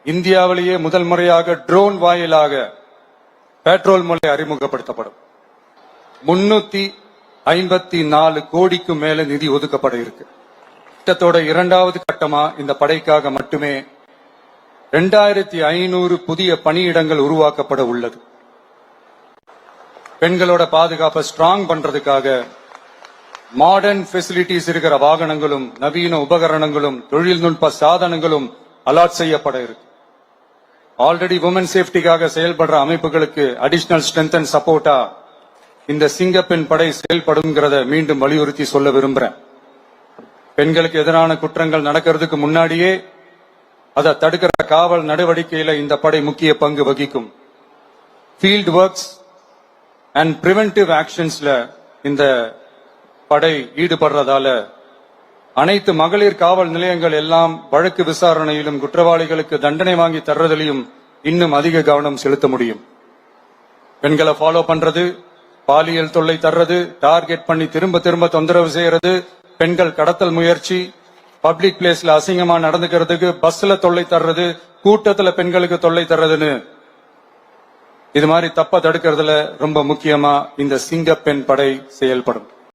இந்தியாவிலேயே முதல் முறையாக ட்ரோன் வாயிலாக பெட்ரோல் முறை அறிமுகப்படுத்தப்படும். 354 கோடிக்கு மேல நிதி ஒதுக்கப்பட இருக்கு. திட்டத்தோட இரண்டாவது கட்டமா இந்த படைக்காக மட்டுமே 2500 புதிய பணியிடங்கள் உருவாக்கப்பட உள்ளது. பெண்களோட பாதுகாப்பை ஸ்ட்ராங் பண்றதுக்காக மாடர்ன் ஃபெசிலிட்டிஸ் இருக்கிற வாகனங்களும் நவீன உபகரணங்களும் தொழில்நுட்ப சாதனங்களும் அலாட் செய்யப்பட இருக்கு. ஆல்ரெடி உமன் சேஃப்டிக்காக செயல்படுற அமைப்புகளுக்கு அடிஷனல் ஸ்ட்ரென்த் அண்ட் சப்போர்ட்டா இந்த சிங்கப்பெண் படை செயல்படுங்கிறத மீண்டும் வலியுறுத்தி சொல்ல விரும்புறேன். பெண்களுக்கு எதிரான குற்றங்கள் நடக்கிறதுக்கு முன்னாடியே அதை தடுக்கிற காவல் நடவடிக்கையில இந்த படை முக்கிய பங்கு வகிக்கும். ஃபீல்ட் ஒர்க்ஸ் அண்ட் பிரிவென்டிவ் ஆக்ஷன்ஸ்ல இந்த படை ஈடுபடுறதால அனைத்து மகளிர் காவல் நிலையங்கள் எல்லாம் வழக்கு விசாரணையிலும் குற்றவாளிகளுக்கு தண்டனை வாங்கி தர்றதிலையும் இன்னும் அதிக கவனம் செலுத்த முடியும். பெண்களை ஃபாலோ பண்றது, பாலியல் தொல்லை தர்றது, டார்கெட் பண்ணி திரும்ப திரும்ப தொந்தரவு செய்யறது, பெண்கள் கடத்தல் முயற்சி, பப்ளிக் பிளேஸ்ல அசிங்கமா நடந்துக்கிறதுக்கு பஸ்ல தொல்லை தர்றது, கூட்டத்துல பெண்களுக்கு தொல்லை தர்றதுன்னு இது மாதிரி தப்ப தடுக்கிறதுல ரொம்ப முக்கியமா இந்த சிங்கப்பெண் படை செயல்படும்.